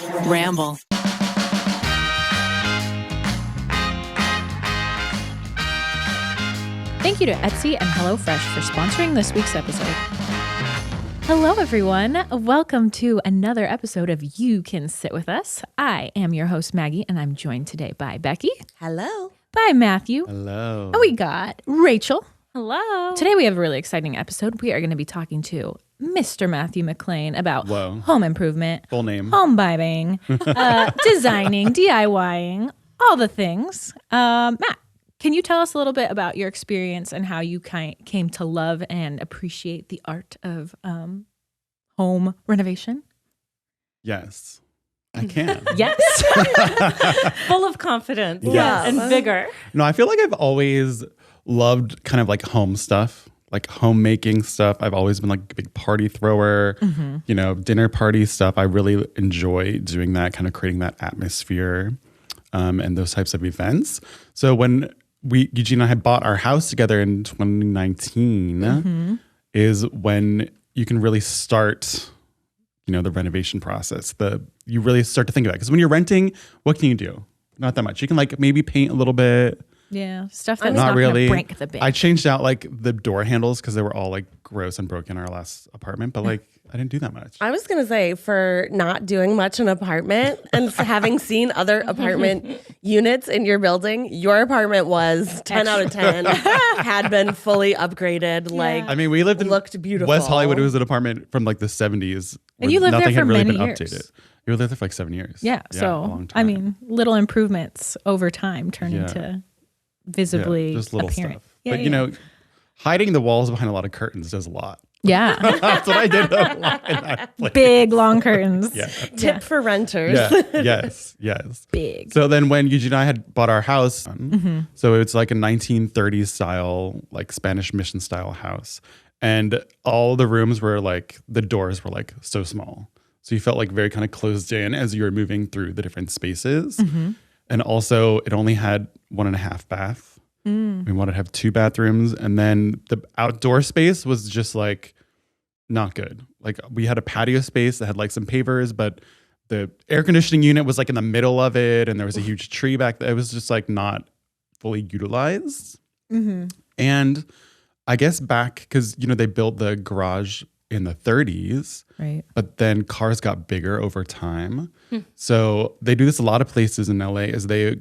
Ramble. Thank you to Etsy and HelloFresh for sponsoring this week's episode. Hello, everyone. Welcome to another episode of You Can Sit With Us. I am your host, Maggie, and I'm joined today by Becky. Hello. By Matthew. Hello. And we got Rachel. Hello. Today we have a really exciting episode. We are going to be talking to Mr. Mathew McLean about home improvement, Full name. home buying, designing, DIYing, all the things. Matt, can you tell us a little bit about your experience and how you came to love and appreciate the art of home renovation? Yes, I can. Yes. Full of confidence Yes. and vigor. No, I feel like I've always loved kind of like home stuff, like homemaking stuff. I've always been like a big party thrower, dinner party stuff. I really enjoy doing that, kind of creating that atmosphere and those types of events. So when Eugene and I had bought our house together in 2019 is when you can really start, the renovation process. You really start to think about it. Because when you're renting, what can you do? Not that much. You can like maybe paint a little bit. Yeah, stuff that's not not really. going to break the bank. I changed out like the door handles because they were all like gross and broken in our last apartment. But like I didn't do that much. I was going to say, for not doing much in an apartment and having seen other apartment units in your building, your apartment was 10 out of 10, had been fully upgraded. Like, I mean, we lived in looked beautiful. West Hollywood. It was an apartment from like the 70s. And you lived there nothing for had really many been years. updated. You lived there for like 7 years. Yeah, a so long time. I mean, little improvements over time turn into visibly just little apparent. stuff. Yeah, But hiding the walls behind a lot of curtains does a lot. yeah. That's what I did a lot in that place. Big long curtains. Yeah. Tip for renters. Yeah. Yes. Big. So then when Eugene and I had bought our house, so it's like a 1930s style, like Spanish mission style house. And all the rooms were like, the doors were like so small. So you felt like very kind of closed in as you were moving through the different spaces. And also it only had 1.5 bath. We wanted to have 2 bathrooms. And then the outdoor space was just like not good. Like we had a patio space that had like some pavers, but the air conditioning unit was like in the middle of it. And there was a huge tree back there. It was just like not fully utilized. And I guess back, because, they built the garage in the 30s, Right. but then cars got bigger over time. So they do this a lot of places in LA is they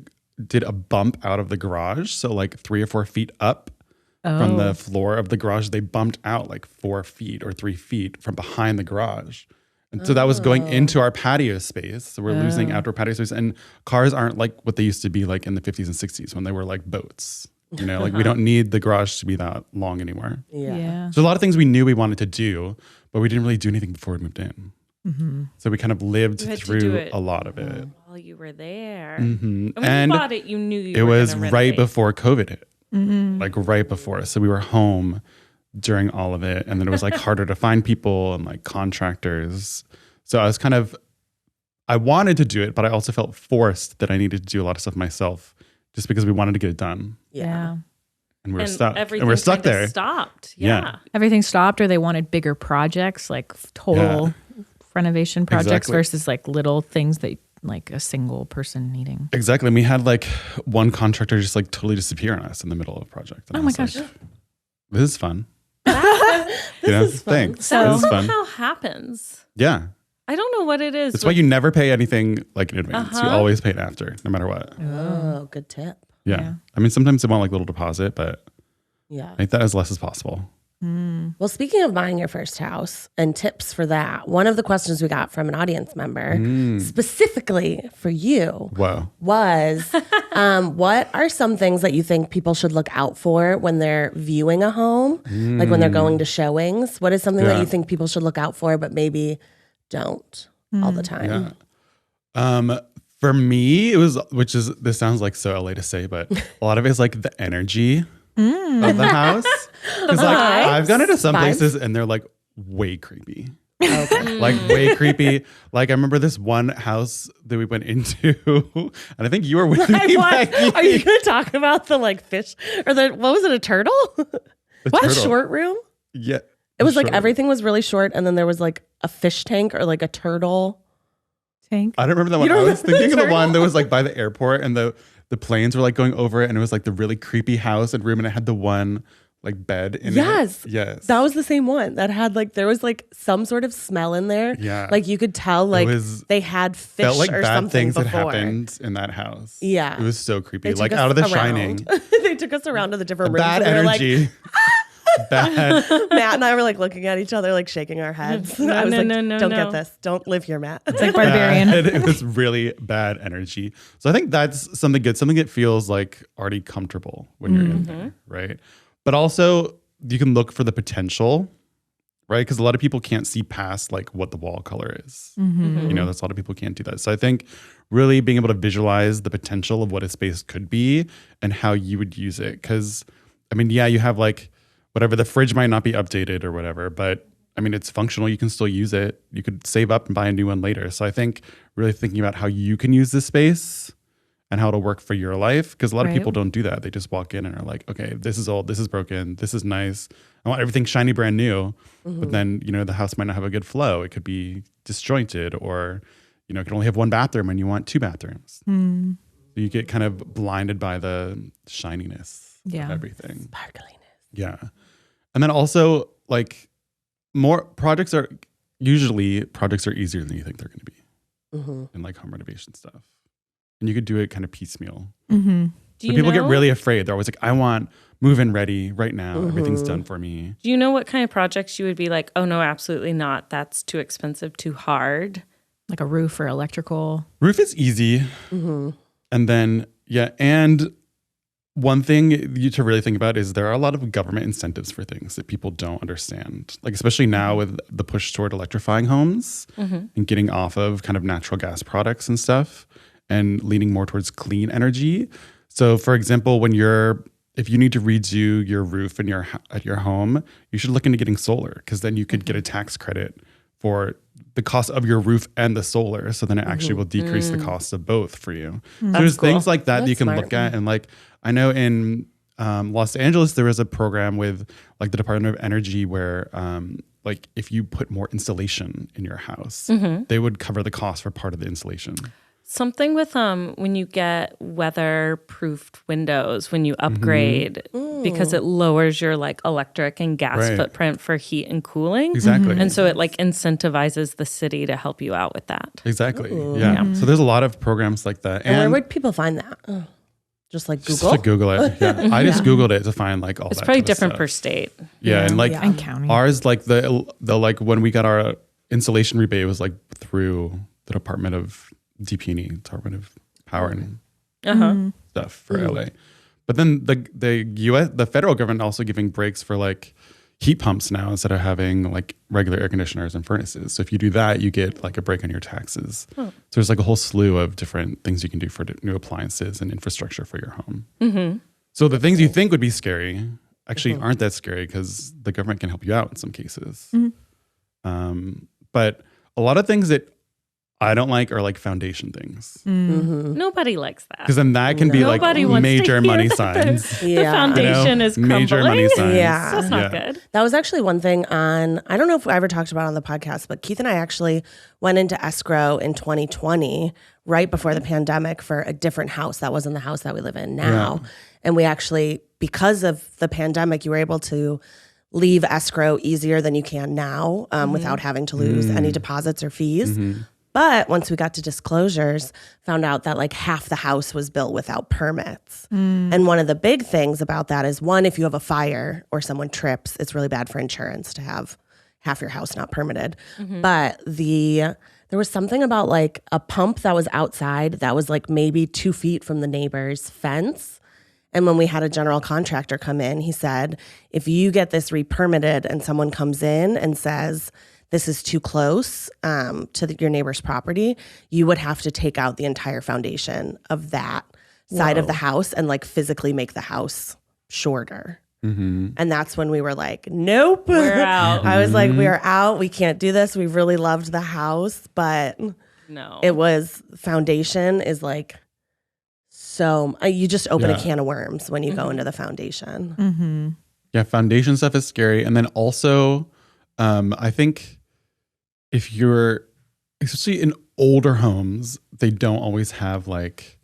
did a bump out of the garage. So like 3 or 4 feet up from the floor of the garage, they bumped out like 4 feet or 3 feet from behind the garage. And so that was going into our patio space. So we're losing outdoor patio space. And cars aren't like what they used to be like in the 50s and 60s when they were like boats. Like we don't need the garage to be that long anymore. Yeah. So a lot of things we knew we wanted to do, but we didn't really do anything before we moved in. So we kind of lived You had to through do it a lot of it. while you were there. And And when you bought it, you knew you it were was gonna right renovate. before COVID hit, like right before. So we were home during all of it. And then it was like harder to find people and like contractors. So I was I wanted to do it, but I also felt forced that I needed to do a lot of stuff myself just because we wanted to get it done. Yeah. And we were And stuck. everything And we're stuck kinda there. Stopped. Yeah. Yeah. Everything stopped, or they wanted bigger projects, like total renovation projects Exactly. versus like little things that like a single person needing. Exactly. And we had like one contractor just like totally disappear on us in the middle of a project. And Oh I my was gosh. like, this is fun. This is fun. Thanks. So- This is fun. Somehow happens. Yeah. I don't know what it is. That's why you never pay anything like in advance. You Uh-huh. always pay it after, no matter what. Oh, good tip. Yeah. I mean, sometimes they want like little deposit, but Yeah. make that as less as possible. Well, speaking of buying your first house and tips for that, one of the questions we got from an audience member specifically for you Whoa. was, what are some things that you think people should look out for when they're viewing a home? Like when they're going to showings? What is something that Yeah. you think people should look out for, but maybe don't all the time? Yeah. For me, it was, this sounds like so LA to say, but a lot of it is like the energy of the house. Because like I've gone into some places and they're like way creepy. Like way creepy. Like I remember this one house that we went into, and I think you were with me. Becky. Are you going to talk about the like fish or what was it, a turtle? The What? turtle. Short room? Yeah. It was like Short. everything was really short and then there was like a fish tank or like a turtle. Tank. I don't remember that one. I was thinking of the one that was like by the airport and the planes were like going over it and it was like the really creepy house and room and it had the one like bed in Yes. it. Yes. That was the same one that had like, there was like some sort of smell in there. Yeah. Like you could tell like was- they had fish felt like or bad something things before. had happened in that house. Yeah. It was so creepy. They took Like us Out of The around. Shining. They took us around to the different rooms. Bad and we were energy. Bad. Like, Matt and I were like looking at each other, like shaking our heads. I was like, don't get this. Don't live here, Matt. It's like barbarian. It was really bad energy. So I think that's something good, something that feels like already comfortable when you're in there, right? But also you can look for the potential, right? Because a lot of people can't see past like what the wall color is. You know, that's a lot of people can't do that. So I think really being able to visualize the potential of what a space could be and how you would use it. Because I mean, yeah, you have like whatever, the fridge might not be updated or whatever, but I mean, it's functional. You can still use it. You could save up and buy a new one later. So I think really thinking about how you can use this space and how it'll work for your life. Because a lot of people don't do that. They just walk in and are like, okay, this is old, this is broken, this is nice. I want everything shiny, brand new. But then, you know, the house might not have a good flow. It could be disjointed or, you know, it can only have one bathroom and you want two bathrooms. So you get kind of blinded by the shininess of everything. Sparkliness. Yeah. And then also like projects are easier than you think they're going to be in like home renovation stuff. And you could do it kind of piecemeal. Do So you people get know- really afraid. They're always like, I want move-in ready right now. Everything's done for me. Do you know what kind of projects you would be like, oh no, absolutely not. That's too expensive, too hard. Like a roof or electrical. Roof is easy. And then, yeah. And one thing to really think about is there are a lot of government incentives for things that people don't understand. Like, especially now with the push toward electrifying homes and getting off of kind of natural gas products and stuff and leaning more towards clean energy. So for example, if you need to redo your roof at your home, you should look into getting solar because then you could get a tax credit for the cost of your roof and the solar. So then it actually will decrease the cost of both for you. So there's cool. things like that you can smart. look at. And like, I know in Los Angeles, there was a program with like the Department of Energy where like if you put more insulation in your house, they would cover the cost for part of the insulation. Something with when you get weather-proofed windows when you upgrade because it lowers your like electric and gas Right. footprint for heat and cooling. Exactly. And so it like incentivizes the city to help you out with that. Exactly. Yeah. So there's a lot of programs like that. And where would people find that? Just like just Google? to Google it. Yeah. I just Googled it to find like all It's that. probably kind of different stuff. per state. Yeah. And like And county. ours, like the like when we got our insulation rebate was like through the Department of DP&E, Department of Power and stuff for LA. But then the federal government also giving breaks for like heat pumps now instead of having like regular air conditioners and furnaces. So if you do that, you get like a break on your taxes. So there's like a whole slew of different things you can do for new appliances and infrastructure for your home. So the things you think would be scary actually aren't that scary because the government can help you out in some cases. But a lot of things that I don't like are like foundation things. Nobody likes that. Because then that can be Nobody like wants to major hear money that signs. The Yeah. foundation You know, is crumbling. major money signs. Yeah. That's not Yeah. good. That was actually one thing I don't know if I ever talked about it on the podcast, but Keith and I actually went into escrow in 2020, right before the pandemic, for a different house. That wasn't the house that we live in now. And we actually, because of the pandemic, you were able to leave escrow easier than you can now without having to lose any deposits or fees. But once we got to disclosures, found out that like half the house was built without permits. And one of the big things about that is, one, if you have a fire or someone trips, it's really bad for insurance to have half your house not permitted. But there was something about like a pump that was outside that was like maybe 2 feet from the neighbor's fence. And when we had a general contractor come in, he said, if you get this re-permitted and someone comes in and says, this is too close to your neighbor's property, you would have to take out the entire foundation of that side of the house and like physically make the house shorter. And that's when we were like, nope. We're out. I was like, we are out. We can't do this. We really loved the house, but No. it was, foundation is like, so you just open a Yeah. can of worms when you go into the foundation. Yeah, foundation stuff is scary. And then also, I think if you're, especially in older homes, they don't always have like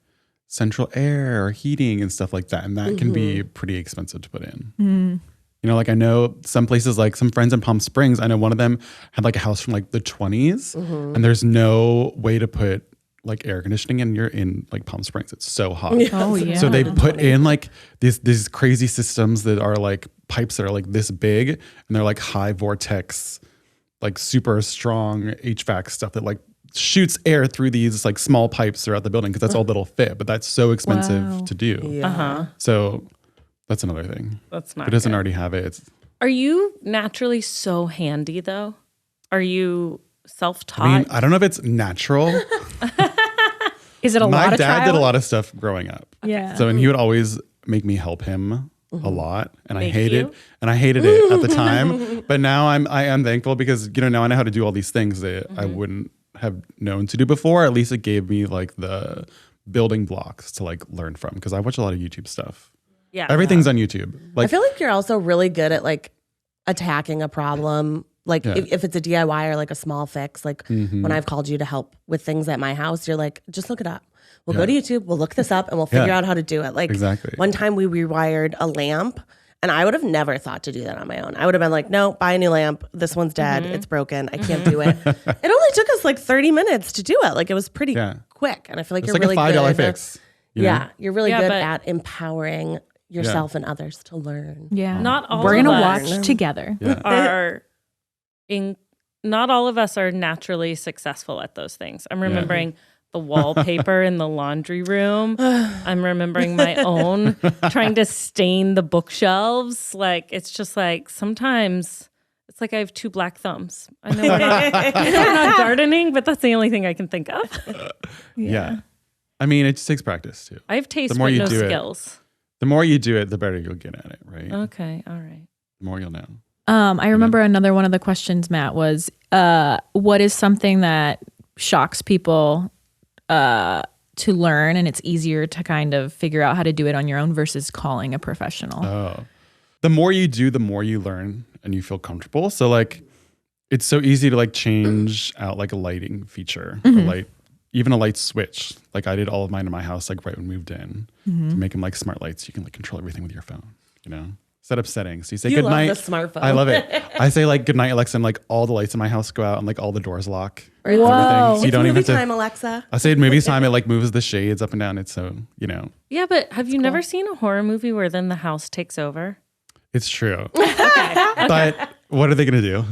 central air or heating and stuff like that. And that can be pretty expensive to put in. You know, like I know some places, like some friends in Palm Springs, I know one of them had like a house from like the 20s and there's no way to put like air conditioning in. You're in like Palm Springs. It's so hot. Oh, yeah. So they put in like these crazy systems that are like pipes that are like this big and they're like high vortex, like super strong HVAC stuff that like shoots air through these like small pipes throughout the building because that's all that'll fit. But that's so expensive to do. Yeah. So that's another thing. That's not If it doesn't good. already have it, it's Are you naturally so handy though? Are you self-taught? I mean, I don't know if it's natural. Is it a lot My of dad did a trial? lot of stuff growing up. Yeah. So, and he would always make me help him a lot. And I Make hated you? it at the time. But now I am thankful because, you know, now I know how to do all these things that I wouldn't have known to do before. At least it gave me like the building blocks to like learn from because I watch a lot of YouTube stuff. Yeah. Everything's on YouTube. I Like, feel like you're also really good at like attacking a problem. Like if it's a DIY or like a small fix, like when I've called you to help with things at my house, you're like, just look it up. We'll go to YouTube, we'll look this up and we'll figure out how to do it. Like Exactly. one time we rewired a lamp and I would have never thought to do that on my own. I would have been like, no, buy a new lamp. This one's dead. It's broken. I can't do it. It only took us like 30 minutes to do it. Like it was pretty quick. And I feel like it's you're like really a $5 good. fix. You know? Yeah. You're really Yeah, good but- at empowering yourself and others to learn. Yeah. Not all We're of gonna us watch together. are not all of us are naturally successful at those things. I'm remembering the wallpaper in the laundry room. I'm remembering my own trying to stain the bookshelves. Like it's just like sometimes it's like I have two black thumbs. I know we're not gardening, but that's the only thing I can think of. Yeah. I mean, it just takes practice too. I have taste The more but you no do it. skills. The more you do it, the better you'll get at it, right? Okay, all right. The more you'll know. I remember another one of the questions, Matt, was what is something that shocks people to learn and it's easier to kind of figure out how to do it on your own versus calling a professional? Oh, the more you do, the more you learn and you feel comfortable. So like, it's so easy to like change out like a lighting feature, or light, even a light switch. Like I did all of mine in my house, like right when we moved in, to make them like smart lights. You can like control everything with your phone, you know? Set up settings. So you say You good love night. the smartphone. I love it. I say like good night, Alexa, and like all the lights in my house go out and like all the doors lock. Whoa. Everything. So you It's don't movie even time, Alexa. I say movie time. It like moves the shades up and down. It's so, you know, Yeah, but have you never seen a horror movie where then the house takes over? it's true. But what are they going to do?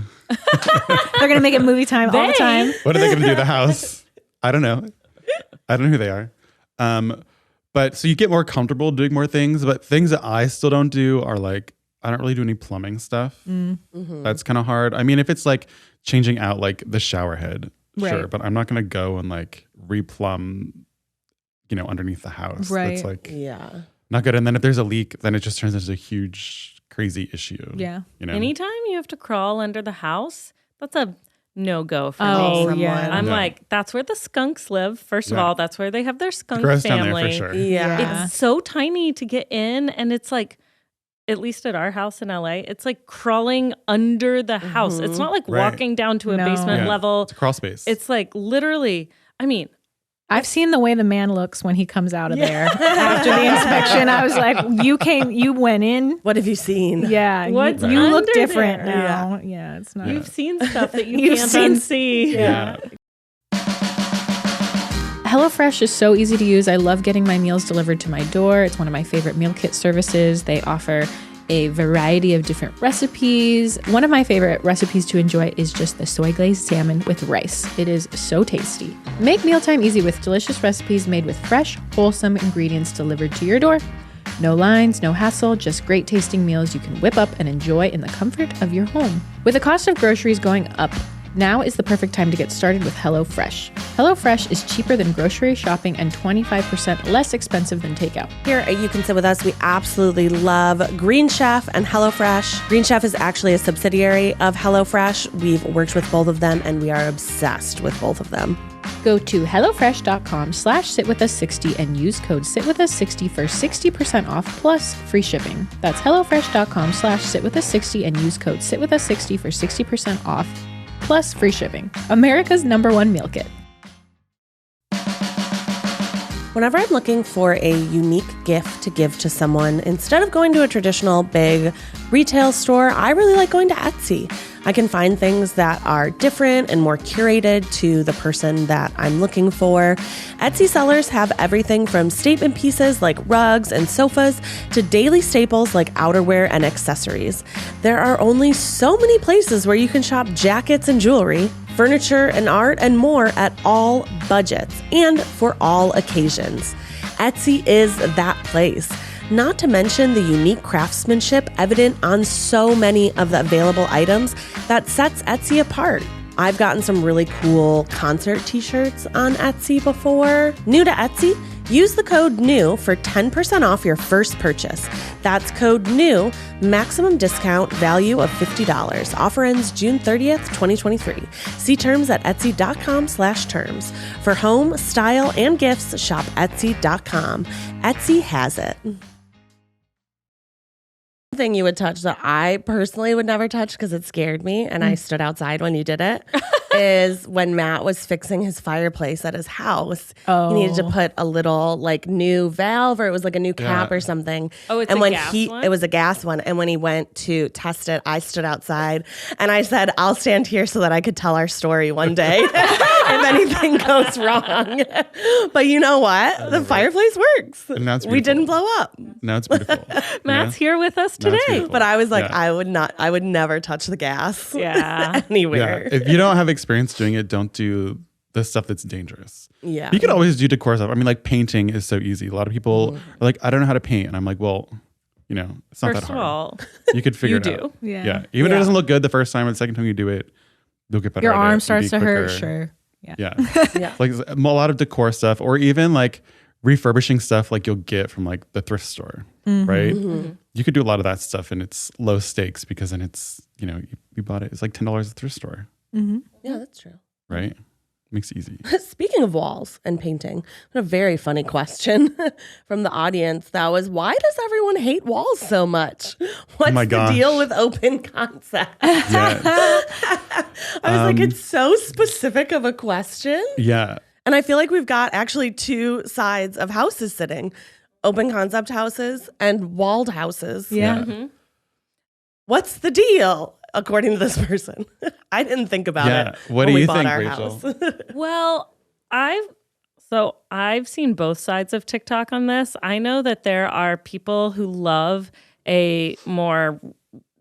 They're gonna make it movie time all the time. What are they going to do to the house? I don't know. I don't know who they are. But so you get more comfortable doing more things, but things that I still don't do are like, I don't really do any plumbing stuff. That's kind of hard. I mean, if it's like changing out like the shower head, sure, Right. but I'm not going to go and like replumb, you know, underneath the house. Right. That's like Yeah. not good. And then if there's a leak, then it just turns into a huge, crazy issue. Yeah. You know? Anytime you have to crawl under the house, that's a no-go for Oh, me. yeah. I'm No. like, that's where the skunks live. First of Yeah. all, that's where they have their skunk Gross down family. there for sure. Yeah. It's so tiny to get in, and it's like, at least at our house in LA, it's like crawling under the house. It's not like Right. walking down to a No. basement Yeah. level. It's a crawl space. It's like literally, I mean, I've seen the way the man looks when he comes out of there after the inspection. I was like, you went in. What have you seen? Yeah. What's you look under different there? now. Yeah, it's not. you've seen stuff that you You've can't seen- unsee. yeah. HelloFresh is so easy to use. I love getting my meals delivered to my door. It's one of my favorite meal kit services. They offer a variety of different recipes. One of my favorite recipes to enjoy is just the soy glazed salmon with rice. It is so tasty. Make mealtime easy with delicious recipes made with fresh, wholesome ingredients delivered to your door. No lines, no hassle, just great tasting meals you can whip up and enjoy in the comfort of your home. With the cost of groceries going up, now is the perfect time to get started with HelloFresh. HelloFresh is cheaper than grocery shopping and 25% less expensive than takeout. Here at You Can Sit With Us, we absolutely love Green Chef and HelloFresh. Green Chef is actually a subsidiary of HelloFresh. We've worked with both of them and we are obsessed with both of them. Go to HelloFresh.com/sitwithus60 and use code SITWITHUS60 for 60% off plus free shipping. That's HelloFresh.com/sitwithus60 and use code SITWITHUS60 for 60% off plus free shipping. America's #1 meal kit. Whenever I'm looking for a unique gift to give to someone, instead of going to a traditional big retail store, I really like going to Etsy. I can find things that are different and more curated to the person that I'm looking for. Etsy sellers have everything from statement pieces like rugs and sofas to daily staples like outerwear and accessories. There are only so many places where you can shop jackets and jewelry, furniture and art, and more at all budgets and for all occasions. Etsy is that place. Not to mention the unique craftsmanship evident on so many of the available items that sets Etsy apart. I've gotten some really cool concert t-shirts on Etsy before. New to Etsy? Use the code NEW for 10% off your first purchase. That's code NEW, maximum discount value of $50. Offer ends June 30th, 2023. See terms at etsy.com/terms. For home, style, and gifts, shop etsy.com. Etsy has it. Thing you would touch that I personally would never touch because it scared me and I stood outside when you did it is when Matt was fixing his fireplace at his house. He needed to put a little like new valve or it was like a new cap or something. Oh, it's and a when gas one? It was a gas one. And when he went to test it, I stood outside and I said, I'll stand here so that I could tell our story one day if anything goes wrong. But you know what? The fireplace works. And now it's We didn't blow up. Now it's beautiful. Matt's here with us Now it's today. beautiful. But I was like, Yeah. I would never touch the gas. Yeah. Anywhere. Yeah. If you don't have experience doing it, don't do the stuff that's dangerous. Yeah. You can always do decor stuff. I mean, like painting is so easy. A lot of people are like, I don't know how to paint. And I'm like, well, you know, it's not First that of hard. all, You could figure you it do. out. Yeah. Even if it doesn't look good the first time or the second time you do it, you'll get better Your at it arm and starts be to hurt. quicker. Sure. Yeah. Yeah. Like a lot of decor stuff or even like refurbishing stuff like you'll get from like the thrift store, right? You could do a lot of that stuff and it's low stakes because then it's, you know, you bought it. It's like $10 at the thrift store, Yeah, that's true. right? Makes it easy. Speaking of walls and painting, a very funny question from the audience that was, why does everyone hate walls so much? What's my the gosh. deal with open concept? Yeah. I was like, it's so specific of a question. Yeah. And I feel like we've got actually two sides of houses sitting, open concept houses and walled houses. Yeah. What's the deal, according to this person? I didn't think about Yeah. it. What when do we you bought think, our Rachel? house. well, I've seen both sides of TikTok on this. I know that there are people who love a more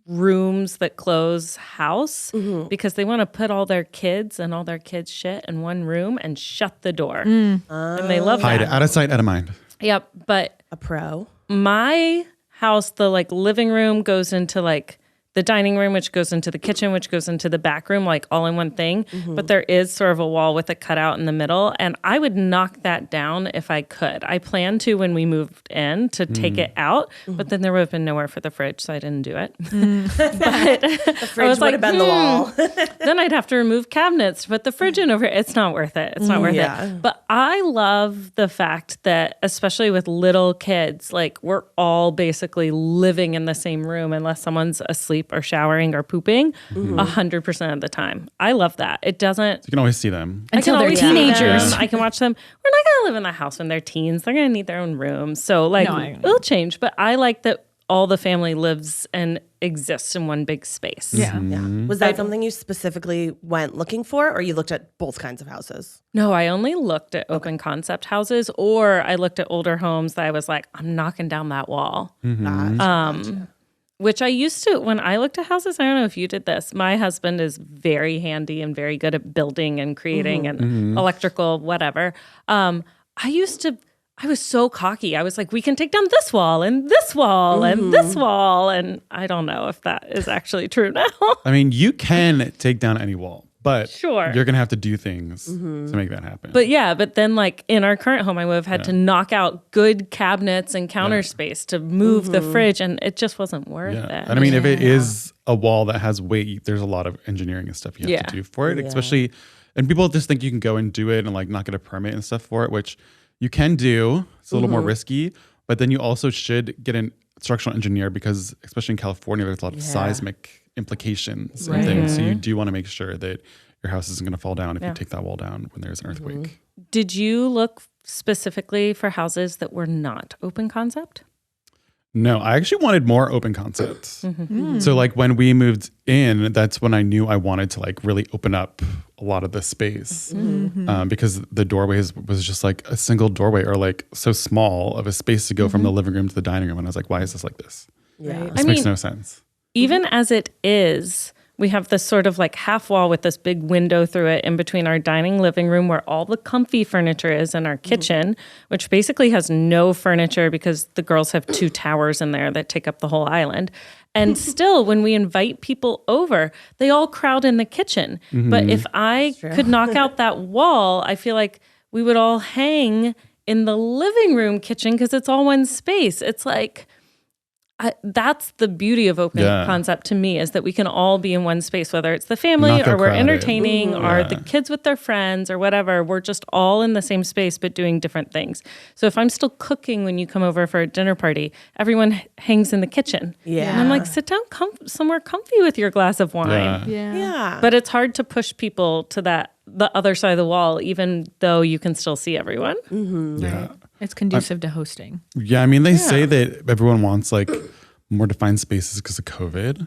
rooms that close house because they want to put all their kids and all their kids' shit in one room and shut the door. And they love Hide that. it out of sight, out of mind. Yep. But A pro. my house, the like living room goes into like the dining room, which goes into the kitchen, which goes into the back room, like all in one thing. But there is sort of a wall with a cutout in the middle. And I would knock that down if I could. I planned to when we moved in to take it out, but then there would have been nowhere for the fridge, so I didn't do it. But The fridge would have been the wall. then I'd have to remove cabinets, put the fridge in over it. It's not worth it. It's not worth Yeah. it. But I love the fact that, especially with little kids, like we're all basically living in the same room unless someone's asleep or showering or pooping 100% of the time. I love that. It doesn't. You can always see them. Until they're always see them. teenagers. I can watch them. We're not going to live in the house when they're teens. They're going to need their own rooms. So like No, I- it'll change. But I like that all the family lives and exists in one big space. Yeah. Was that something you specifically went looking for, or you looked at both kinds of houses? No, I only looked at open concept houses, or I looked at older homes that I was like, I'm knocking down that wall. Gotcha. Which I used to, when I looked at houses, I don't know if you did this. My husband is very handy and very good at building and creating and electrical, whatever. I was so cocky. I was like, we can take down this wall and this wall and this wall. And I don't know if that is actually true now. I mean, you can take down any wall, but Sure. you're going to have to do things to make that happen. But then like in our current home, I would have had to knock out good cabinets and counter space to move the fridge, and it just wasn't worth it. And I mean, if it is a wall that has weight, there's a lot of engineering and stuff you have to do for it, especially, and people just think you can go and do it and like not get a permit and stuff for it, which you can do. It's a little more risky, but then you also should get an structural engineer because especially in California, there's a lot of seismic implications and things. So you do want to make sure that your house isn't going to fall down if you take that wall down when there's an earthquake. Did you look specifically for houses that were not open concept? No, I actually wanted more open concepts. So like when we moved in, that's when I knew I wanted to like really open up a lot of the space because the doorways was just like a single doorway or like so small of a space to go from the living room to the dining room. And I was like, why is this like this? Yeah. This makes no sense. Even as it is, we have this sort of like half wall with this big window through it in between our dining living room where all the comfy furniture is and our kitchen, which basically has no furniture because the girls have 2 towers in there that take up the whole island. And still, when we invite people over, they all crowd in the kitchen. But if I could knock out that wall, I feel like we would all hang in the living room kitchen because it's all one space. It's like... that's the beauty of open concept to me, is that we can all be in one space, whether it's the family Not or we're crowded. entertaining or the kids with their friends or whatever. We're just all in the same space but doing different things. So if I'm still cooking when you come over for a dinner party, everyone hangs in the kitchen. Yeah. And I'm like, sit down somewhere comfy with your glass of wine. Yeah. But it's hard to push people to the other side of the wall, even though you can still see everyone. Yeah. It's conducive to hosting. Yeah. I mean, they say that everyone wants like more defined spaces because of COVID.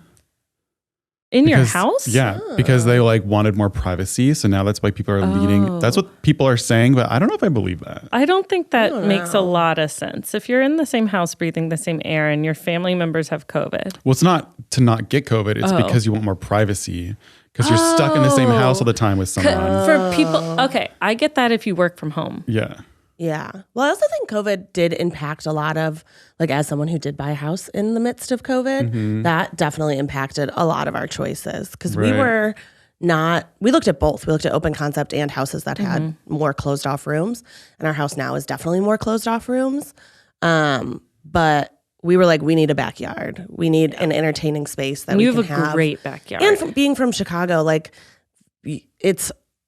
In your house? Yeah, because they like wanted more privacy. So now that's why people are leading. That's what people are saying, but I don't know if I believe that. I don't think that makes a lot of sense. If you're in the same house breathing the same air and your family members have COVID. Well, it's not to not get COVID. It's because you want more privacy because you're stuck in the same house all the time with someone. For people, okay, I get that if you work from home. Yeah. Yeah. Well, I also think COVID did impact a lot of, like, as someone who did buy a house in the midst of COVID, that definitely impacted a lot of our choices because we looked at both. We looked at open concept and houses that had more closed off rooms. And our house now is definitely more closed off rooms. But we were like, we need a backyard. We need an entertaining space that we can have. You have a great backyard. And being from Chicago, like,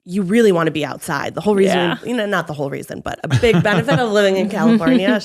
you really want to be outside. The whole reason, not the whole reason, but a big benefit of living in California,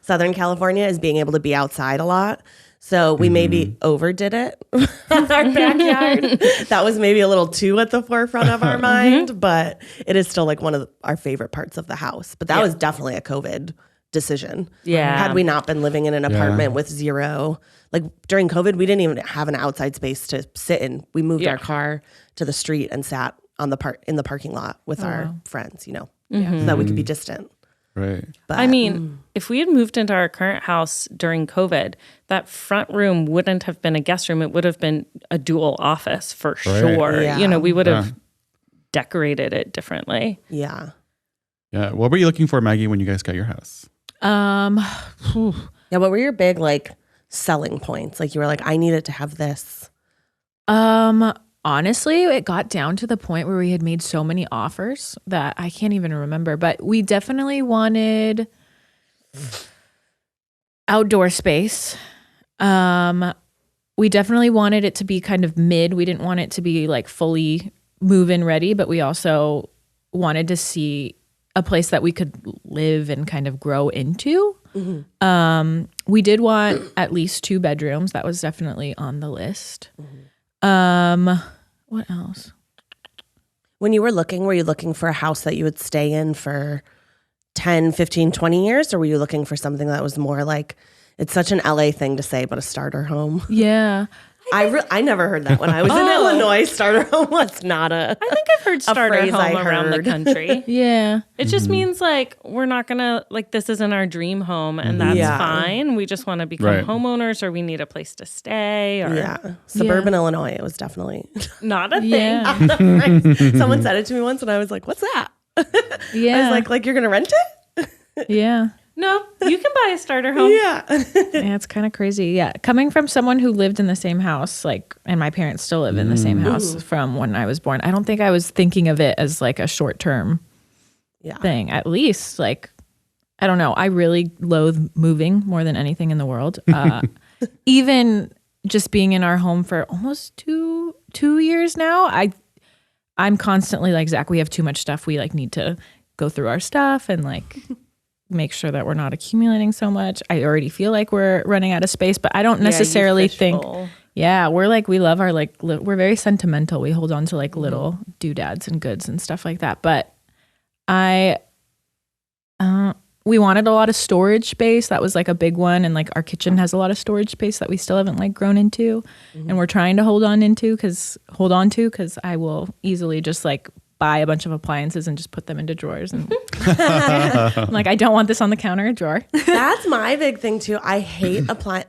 Southern California, is being able to be outside a lot. So we maybe overdid it in our backyard. That was maybe a little too at the forefront of our mind, but it is still like one of our favorite parts of the house. But that was definitely a COVID decision. Yeah. Had we not been living in an apartment with zero, like during COVID, we didn't even have an outside space to sit in. We moved our car to the street and sat on in the parking lot with our friends, so that we could be distant. Right. But, I mean, if we had moved into our current house during COVID, that front room wouldn't have been a guest room. It would have been a dual office for sure. Yeah. We would have decorated it differently. Yeah. Yeah. What were you looking for, Maggie, when you guys got your house? What were your big like selling points? Like you were like, I needed to have this. Honestly, it got down to the point where we had made so many offers that I can't even remember, but we definitely wanted outdoor space. We definitely wanted it to be kind of mid. We didn't want it to be like fully move-in ready, but we also wanted to see a place that we could live and kind of grow into. We did want at least 2 bedrooms. That was definitely on the list. What else? When you were you looking for a house that you would stay in for 10, 15, 20 years? Or were you looking for something that was more like, it's such an LA thing to say, but a starter home? Yeah. I never heard that when I was in Illinois. Starter home was not a. I think I've heard starter phrase I home around the heard. country. Yeah. It just means like we're not gonna this isn't our dream home, and that's fine. We just want to become homeowners, or we need a place to stay. Or Suburban Illinois. It was definitely not a thing. Yeah. Someone said it to me once, and I was like, "What's that?" Yeah. I was like you're gonna rent it? Yeah. No, you can buy a starter home. Yeah. Yeah, it's kind of crazy. Yeah. Coming from someone who lived in the same house, and my parents still live in the same house from when I was born, I don't think I was thinking of it as like a short-term thing. At least, I don't know. I really loathe moving more than anything in the world. Even just being in our home for almost two years now, I'm constantly like, Zach, we have too much stuff. We need to go through our stuff and make sure that we're not accumulating so much. I already feel like we're running out of space, but I don't necessarily think, we love our, we're very sentimental. We hold on to little doodads and goods and stuff like that. But I we wanted a lot of storage space. That was like a big one. And like our kitchen has a lot of storage space that we still haven't like grown into. And we're trying to hold on to because I will easily just like buy a bunch of appliances and just put them into drawers. And I'm like, I don't want this on the counter drawer. That's my big thing too. I hate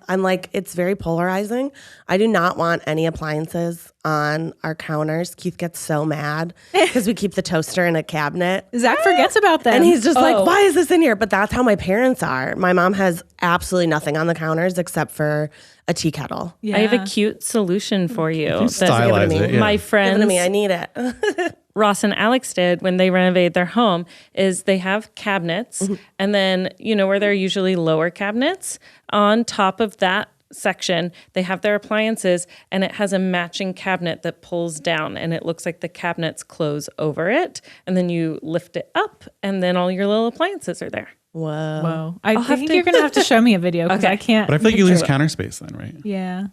I'm like, it's very polarizing. I do not want any appliances on our counters. Keith gets so mad because we keep the toaster in a cabinet. Zach forgets about them. And he's just like, why is this in here? But that's how my parents are. My mom has absolutely nothing on the counters except for a tea kettle. Yeah. I have a cute solution for you. Stylize give it to it. me. Yeah. My Give it friends, to me. I need it. Ross and Alex did when they renovated their home is they have cabinets and then, where they're usually lower cabinets, on top of that section, they have their appliances and it has a matching cabinet that pulls down and it looks like the cabinets close over it. And then you lift it up and then all your little appliances are there. Whoa. I think you're going to have to show me a video because I can't. But I feel like you lose counter space then, right? Yeah.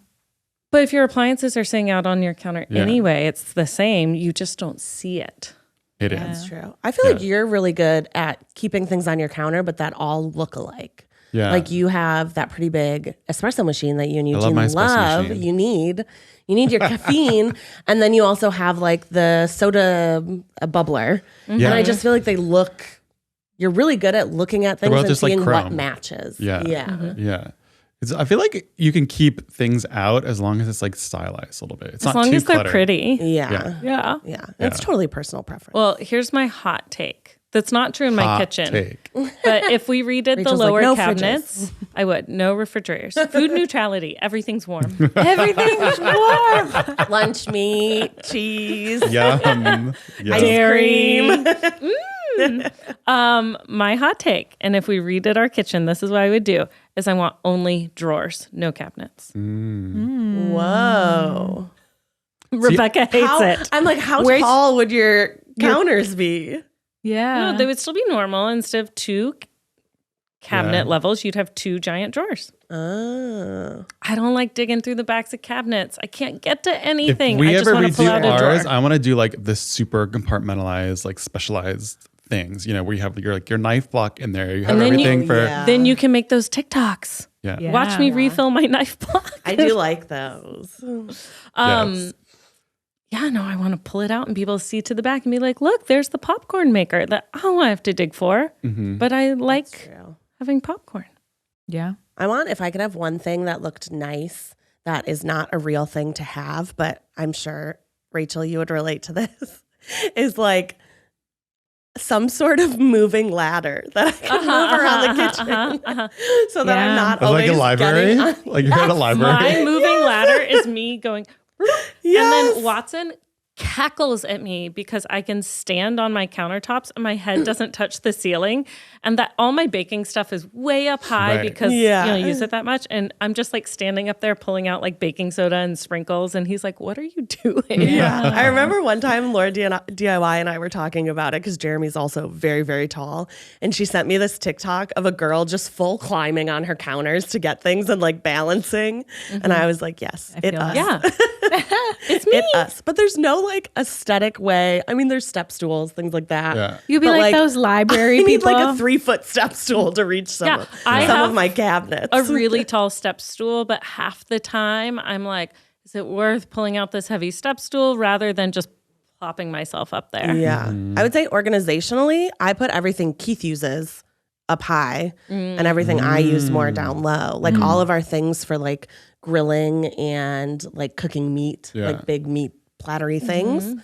But if your appliances are sitting out on your counter anyway, it's the same. You just don't see it. It That's is. true. I feel like you're really good at keeping things on your counter, but that all look alike. Yeah. Like you have that pretty big espresso machine that you and love Eugene my espresso machine. You need your caffeine. And then you also have like the soda bubbler. Yeah. And I just feel like you're really good at looking at things both and just like seeing what chrome. matches. Yeah. Yeah. Yeah. I feel like you can keep things out as long as it's like stylized a little bit. It's As not long too as they're cluttered. pretty. Yeah. Yeah. Yeah. It's totally personal preference. Well, here's my hot take. That's not true in my Hot kitchen. take. But if we redid Rachel's the like, lower "No cabinets, I would. No refrigerators. Food neutrality. Everything's warm. Everything's warm. Lunch meat, cheese, Yum. ice Dairy. cream. My hot take, and if we redid our kitchen, this is what I would do, is I want only drawers, no cabinets. Whoa. Rebecca hates it. I'm like, how Where's- tall would your counters be? Yeah. No, they would still be normal. Instead of two cabinet levels, you'd have two giant drawers. Oh. I don't like digging through the backs of cabinets. I can't get to anything. If we I just ever want to pull out redo a drawer. ours, I want to do like this super compartmentalized, like specialized things. Where you have your knife block in there. You have And then everything for Then you can make those TikToks. yeah. Watch me refill my knife block. I do like those. Yes. Yeah, no, I want to pull it out and be able to see to the back and be like, look, there's the popcorn maker that I don't have to dig for. But I like True. having popcorn. Yeah. If I could have one thing that looked nice, that is not a real thing to have, but I'm sure, Rachel, you would relate to this, is like some sort of moving ladder that I can move around the kitchen so that I'm not It's like always a library. getting Like you're at a library. My moving ladder is me going, Yes. and then Watson cackles at me because I can stand on my countertops and my head doesn't touch the ceiling, and that all my baking stuff is way up high Right. because Yeah. you don't use it that much, and I'm just like standing up there pulling out like baking soda and sprinkles, and he's like, "What are you doing?" Yeah. I remember one time Laura DIY and I were talking about it because Jeremy's also very, very tall. And she sent me this TikTok of a girl just full climbing on her counters to get things and like balancing. And I was like, yes, it feel us. Yeah, it's me. It us. But there's no like aesthetic way. I mean, there's step stools, things like that. Yeah. You'd be But, like those library I need people. like a 3-foot step stool to reach some, Yeah, of, I some have of my cabinets. a really tall step stool, but half the time I'm like, is it worth pulling out this heavy step stool rather than just plopping myself up there? Yeah. I would say organizationally, I put everything Keith uses up high and everything I use more down low. Like all of our things for like grilling and like cooking meat, Yeah. like big meat plattery things.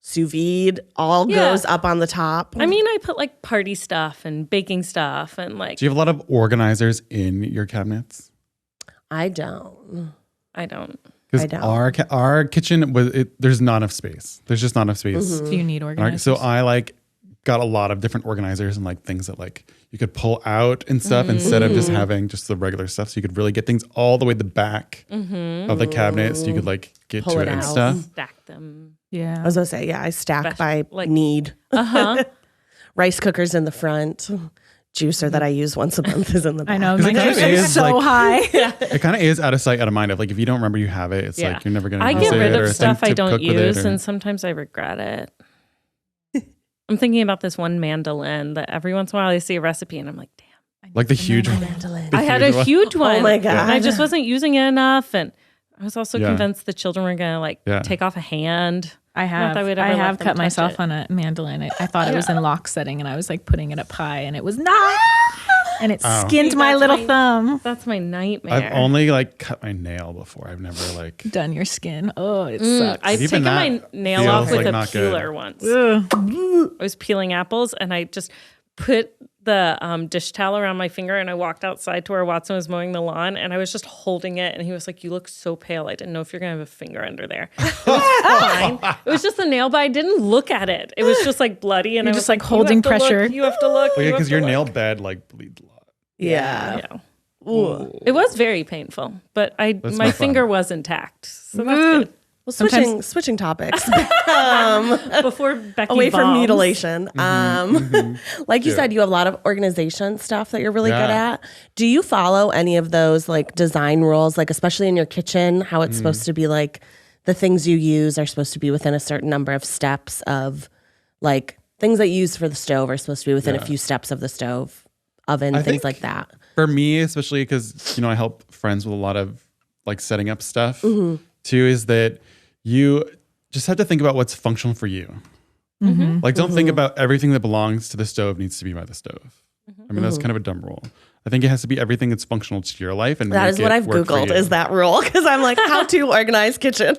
Sous vide all Yeah. goes up on the top. I mean, I put like party stuff and baking stuff and like, Do you have a lot of organizers in your cabinets? I don't. I don't. I Because don't. our kitchen there's not enough space. There's just not enough space. Do you need And organizers? so I like got a lot of different organizers and like things that like you could pull out and stuff instead of just having just the regular stuff. So you could really get things all the way to the back of the cabinet, so you could like get Pull to it it and out. stuff. Stack them. Yeah. I was gonna say, yeah, I stack by like- need. Uh-huh. Rice cookers in the front. Juicer that I use once a month is in the back. I know. 'Cause My it kind of juicer is is, so like- high. It kind of is out of sight, out of mind. Of like if you don't remember you have it, it's Yeah. like you're never gonna. I use get it rid or of think stuff to I don't cook with it use, or- and sometimes I regret it. I'm thinking about this one mandolin that every once in a while I see a recipe and I'm like, damn. Like the huge one. I had a huge one. Oh my God. And I just wasn't using it enough. And I was also convinced the children were going to take off a hand. I have cut myself on a mandolin. I thought it was in lock setting and I was like putting it up high and it was not. And it skinned my little thumb. That's my nightmare. I've only like cut my nail before. I've never like done your skin. Oh, it sucks. I've taken my nail off with a peeler once. I was peeling apples and I just put the dish towel around my finger and I walked outside to where Watson was mowing the lawn and I was just holding it and he was like, you look so pale. I didn't know if you're going to have a finger under there. It was fine. It was just a nail, but I didn't look at it. It was just like bloody and I was just like holding pressure. You have to look. yeah, because your nail bed like bleeds a lot. Yeah. It was very painful, but my finger was intact. So that's good. Well, switching topics. Before Becky away from bombs. mutilation. Like you said, you have a lot of organization stuff that you're really good at. Do you follow any of those like design rules, like especially in your kitchen, how it's supposed to be like the things you use are supposed to be within a certain number of steps of like things that you use for the stove are supposed to be within a few steps of the stove, oven, things like that. For me, especially because, I help friends with a lot of like setting up stuff too, is that you just have to think about what's functional for you. Like, don't think about everything that belongs to the stove needs to be by the stove. I mean, that's kind of a dumb rule. I think it has to be everything that's functional to your life. And that is what I've Googled is that rule. Because I'm like, how to organize kitchen.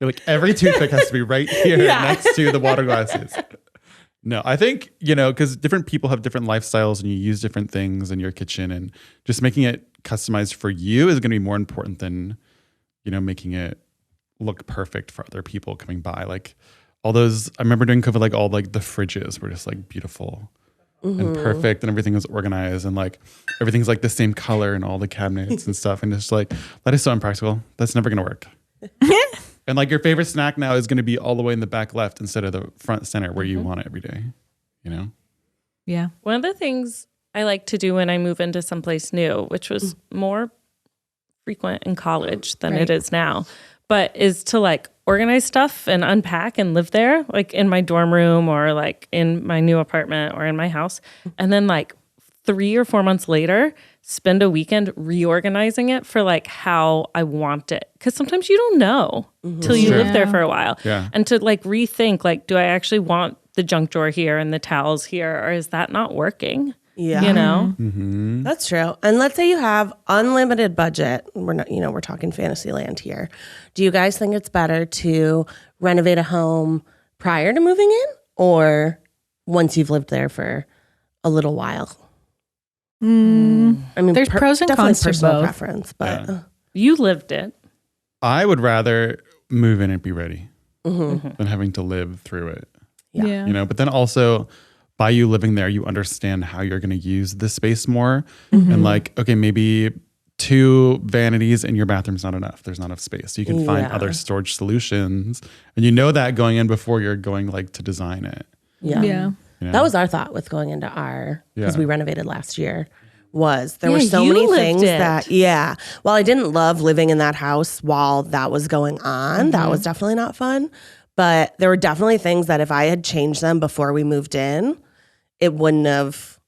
You're like, every toothpick has to be right here next to the water glasses. No, I think, because different people have different lifestyles and you use different things in your kitchen, and just making it customized for you is going to be more important than, making it look perfect for other people coming by. Like all those, I remember during COVID, like all like the fridges were just like beautiful and perfect and everything was organized and like everything's like the same color and all the cabinets and stuff. And it's like, that is so impractical. That's never going to work. And like your favorite snack now is going to be all the way in the back left instead of the front center where you want it every day, Yeah. One of the things I like to do when I move into someplace new, which was more frequent in college than it is now, but is to like organize stuff and unpack and live there, like in my dorm room or like in my new apartment or in my house. And then like 3 or 4 months later, spend a weekend reorganizing it for like how I want it. Because sometimes you don't know till you live there for a while. Yeah. And to like rethink, like, do I actually want the junk drawer here and the towels here, or is that not working? Yeah. That's true. And let's say you have unlimited budget. We're not, we're talking fantasy land here. Do you guys think it's better to renovate a home prior to moving in or once you've lived there for a little while? I mean, there's pros and cons to personal both. preference, but You lived it. I would rather move in and be ready than having to live through it. Yeah. But then also by you living there, you understand how you're going to use the space more. And like, okay, maybe 2 vanities in your bathroom's not enough. There's not enough space. So you can find other storage solutions. And that going in before you're going like to design it. Yeah. That was our thought with going into our, because we renovated last year, was there were Yeah, so you many lived things it. that, while I didn't love living in that house while that was going on, that was definitely not fun. But there were definitely things that if I had changed them before we moved in, it wouldn't have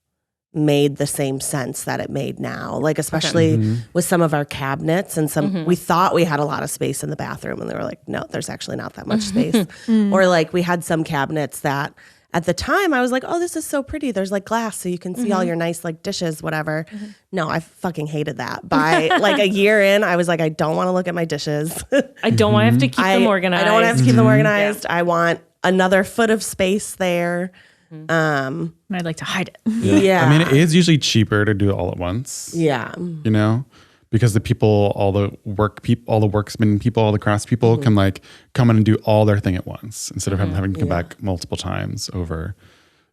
made the same sense that it made now. Like, especially with some of our cabinets and some, we thought we had a lot of space in the bathroom and they were like, no, there's actually not that much space. Or like we had some cabinets that at the time I was like, oh, this is so pretty. There's like glass so you can see all your nice like dishes, whatever. No, I fucking hated that. By like a year in, I was like, I don't want to look at my dishes. I don't want to have to keep them organized. I don't want to have to keep them organized. I want another foot of space there. And I'd like to hide it. Yeah. I mean, it is usually cheaper to do it all at once. Yeah. Because the people, all the worksmen people, all the crafts people can like come in and do all their thing at once instead of having to come back multiple times over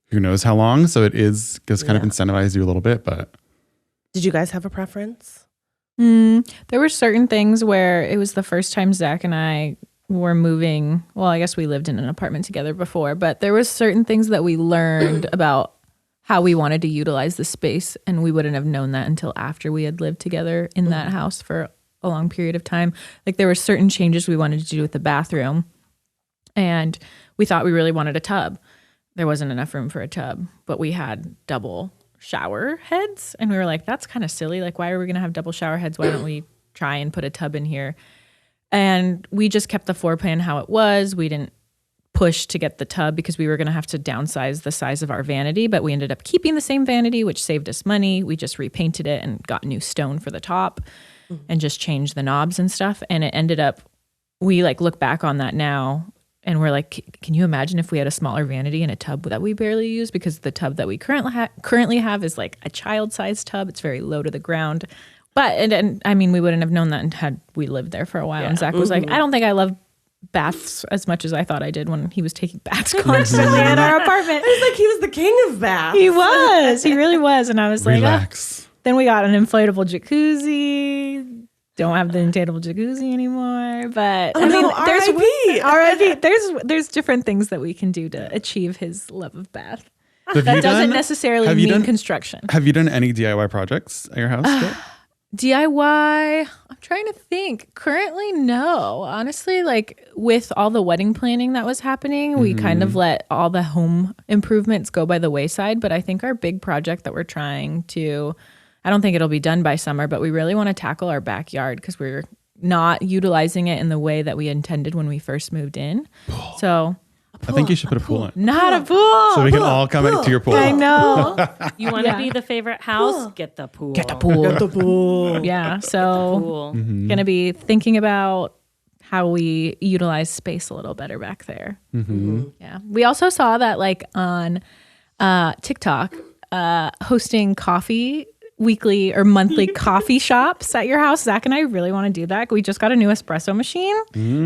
who knows how long. So it is just kind of incentivize you a little bit. But did you guys have a preference? There were certain things where it was the first time Zach and I were moving. Well, I guess we lived in an apartment together before, but there was certain things that we learned about how we wanted to utilize the space, and we wouldn't have known that until after we had lived together in that house for a long period of time. Like there were certain changes we wanted to do with the bathroom, and we thought we really wanted a tub. There wasn't enough room for a tub, but we had double shower heads. And we were like, that's kind of silly. Like, why are we going to have double shower heads? Why don't we try and put a tub in here? And we just kept the floor plan how it was. We didn't push to get the tub because we were going to have to downsize the size of our vanity, but we ended up keeping the same vanity, which saved us money. We just repainted it and got new stone for the top and just changed the knobs and stuff. And it ended up, we like look back on that now and we're like, can you imagine if we had a smaller vanity and a tub that we barely use? Because the tub that we currently have is like a child-sized tub. It's very low to the ground. But, and I mean, we wouldn't have known that had we lived there for a while. Yeah. And Zach was like, I don't think I love baths as much as I thought I did when he was taking baths constantly in our apartment. It was like he was the king of baths. He was. He really was. And I was Relax. Like, Then we got an inflatable jacuzzi. Don't have the inflatable jacuzzi anymore, but I mean, there's different things that we can do to achieve his love of bath. That doesn't necessarily mean construction. Have you done any DIY projects at your house yet? DIY, I'm trying to think. Currently, no. Honestly, like with all the wedding planning that was happening, we kind of let all the home improvements go by the wayside. But I think our big project that we're trying to, I don't think it'll be done by summer, but we really want to tackle our backyard because we're not utilizing it in the way that we intended when we first moved in. So I think you should put a pool in. Not a pool. So we can all come to your pool. I know. You want to be the favorite house? Get the pool. Get the pool. Yeah. So gonna be thinking about how we utilize space a little better back there. Yeah. We also saw that like on TikTok, hosting coffee weekly or monthly coffee shops at your house. Zach and I really want to do that. We just got a new espresso machine.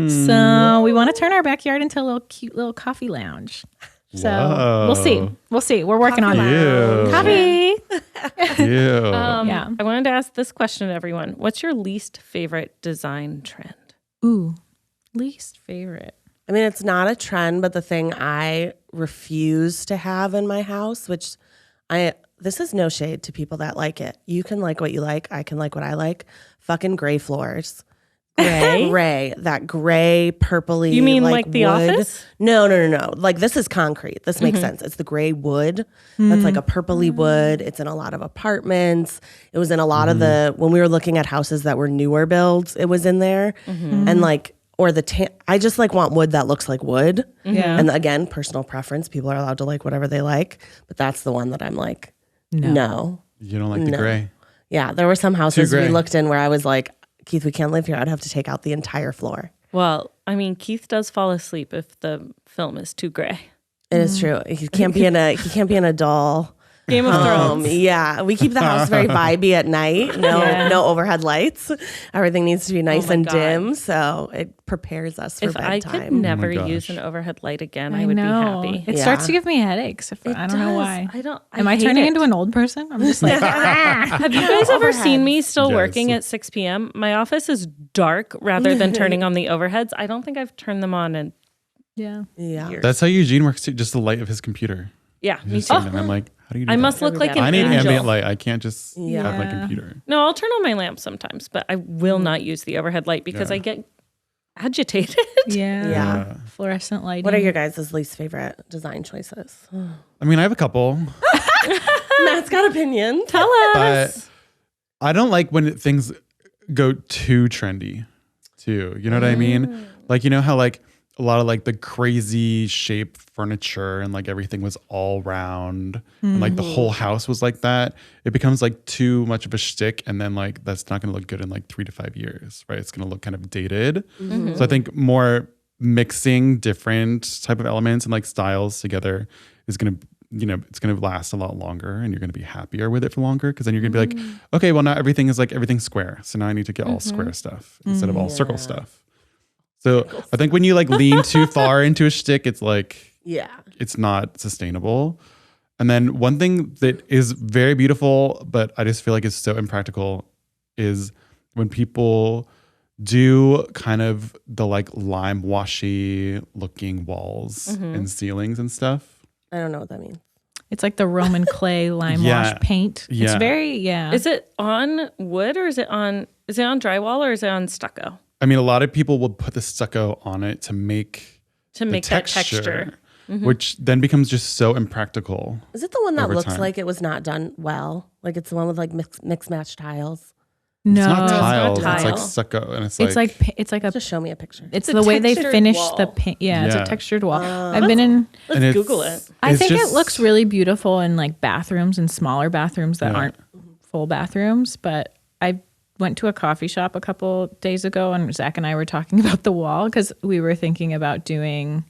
So we want to turn our backyard into a little cute little coffee lounge. So we'll see. We're working on that. Coffee. Yeah. I wanted to ask this question to everyone. What's your least favorite design trend? Ooh, least favorite. I mean, it's not a trend, but the thing I refuse to have in my house, which this is no shade to people that like it. You can like what you like. I can like what I like. Fucking gray floors. Gray. That gray, purpley. You mean like The wood. Office? No. Like this is concrete. This makes sense. It's the gray wood. That's like a purpley wood. It's in a lot of apartments. It was in a lot of when we were looking at houses that were newer builds, it was in there. And like, or I just like want wood that looks like wood. Yeah. And again, personal preference. People are allowed to like whatever they like. But that's the one that I'm like, no. You don't like the gray? Yeah, there were some houses we looked in where I was like, Keith, we can't live here. I'd have to take out the entire floor. Well, I mean, Keith does fall asleep if the film is too gray. It is true. He can't be in a dull Game of Thrones. Yeah, we keep the house very vibey at night. No overhead lights. Everything needs to be nice and dim, so it prepares us for bedtime. If I could never use an overhead light again, I would be happy. It starts to give me headaches. I don't know why. Am I hate turning it. into an old person? I'm just like, Have you guys ever seen me still working at 6 p.m.? My office is dark rather than turning on the overheads. I don't think I've turned them on in years. That's how Eugene works too. Just the light of his computer. Yeah, me too. I'm like, how do you do I that? must look like an I need angel. ambient light. I can't just have my computer. No, I'll turn on my lamp sometimes, but I will not use the overhead light because I get agitated. Yeah. Fluorescent lighting. What are your guys' least favorite design choices? I mean, I have a couple. Matt's got opinions. Tell us. But I don't like when things go too trendy too. You know what I mean? Like, you know how like a lot of like the crazy shape furniture and like everything was all round and like the whole house was like that. It becomes like too much of a shtick, and then like that's not going to look good in like 3 to 5 years, right? It's going to look kind of dated. So I think more mixing different type of elements and like styles together is going to, it's going to last a lot longer, and you're going to be happier with it for longer, because then you're going to be like, okay, well now everything's square. So now I need to get all square stuff instead of all circle stuff. So I think when you like lean too far into a shtick, it's like, it's not sustainable. And then one thing that is very beautiful, but I just feel like it's so impractical, is when people do kind of the like lime washy looking walls and ceilings and stuff. I don't know what that means. It's like the Roman clay lime wash paint. It's very, Is it on wood, or is it on drywall, or is it on stucco? I mean, a lot of people will put the stucco on it to make to make that texture. Which then becomes just so impractical. Is it the one that over looks time. like it was not done well? Like it's the one with like mixed match tiles. No, It's not tiles. tile. It's like stucco, and it's it's like a. Just show me a picture. It's a the way they textured finish wall. the paint. Yeah, it's Yeah. a textured wall. I've been in. and Let's it's- Google it. I it's think just- it looks really beautiful in like bathrooms and smaller bathrooms that Yeah. aren't full bathrooms. But I went to a coffee shop a couple days ago, and Zach and I were talking about the wall because we were thinking about doing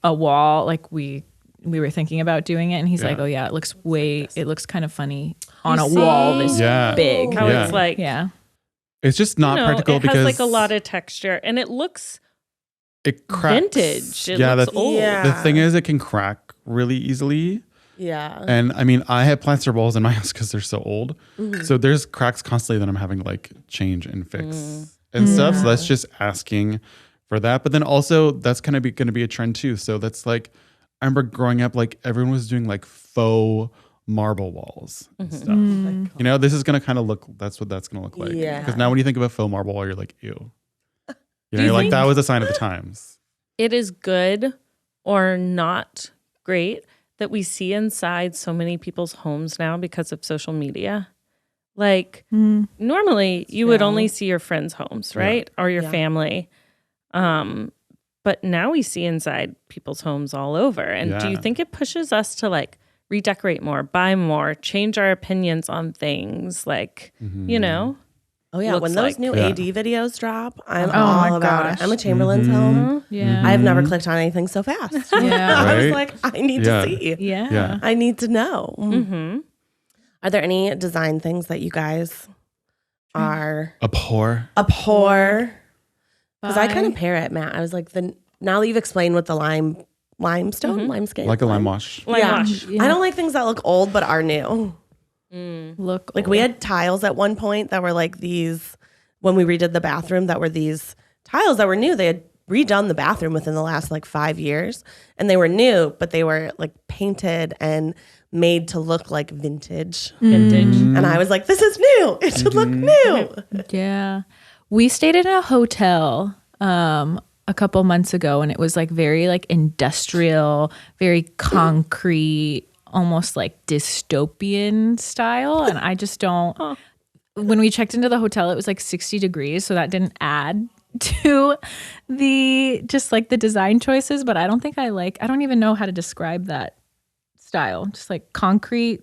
a wall. Like we were thinking about doing it, and he's like, "Oh yeah, it looks kind of funny on a wall this Yeah. big." How Yeah. it's like, Yeah. It's just not practical it because has like a lot of texture and it looks it cracks. vintage. It yeah, looks the, old. Yeah. the thing is, it can crack really easily. Yeah. And I mean, I have plaster walls in my house because they're so old. So there's cracks constantly that I'm having to like change and fix and stuff. So that's just asking for that. But then also that's kind of going to be a trend too. So that's like, I remember growing up, like everyone was doing like faux marble walls and stuff. You know, this is going to kind of look, that's what that's going to look like. Yeah. Because now when you think of a faux marble wall, you're like, ew. You know, you you're like, think- that was a sign of the times. It is good or not great that we see inside so many people's homes now because of social media. Like normally you would only see your friends' homes, right? Or your family. But now we see inside people's homes all over. And do you Yeah. think it pushes us to like redecorate more, buy more, change our opinions on things? Like, you know? Oh yeah, looks when those like. new Yeah. AD videos drop, I'm my all about gosh. it. Emma Chamberlain's home. Yeah. I've never clicked on anything so fast. Yeah. I was Right? like, I need Yeah. to see. Yeah. Yeah. I need to know. Are there any design things that you guys are Abhor. abhor? Because I Bye. kind of pair it, Matt. I was like, now that you've explained what the limestone, limescape, Like a lime wash. Lime Yeah. wash. Yeah. I don't like things that look old but are new. Look Like we had tiles at one point that were like these, when we redid the bathroom, that were these tiles that were new. They had redone the bathroom within the last like 5 years and they were new, but they were like painted and made to look like vintage. And I was like, this is new. It should look new. Yeah. We stayed in a hotel a couple months ago and it was like very like industrial, very concrete, almost like dystopian style. And I just don't, when we checked into the hotel, it was like 60 degrees. So that didn't add to the, just like the design choices. But I don't think I don't even know how to describe that style. Just like concrete,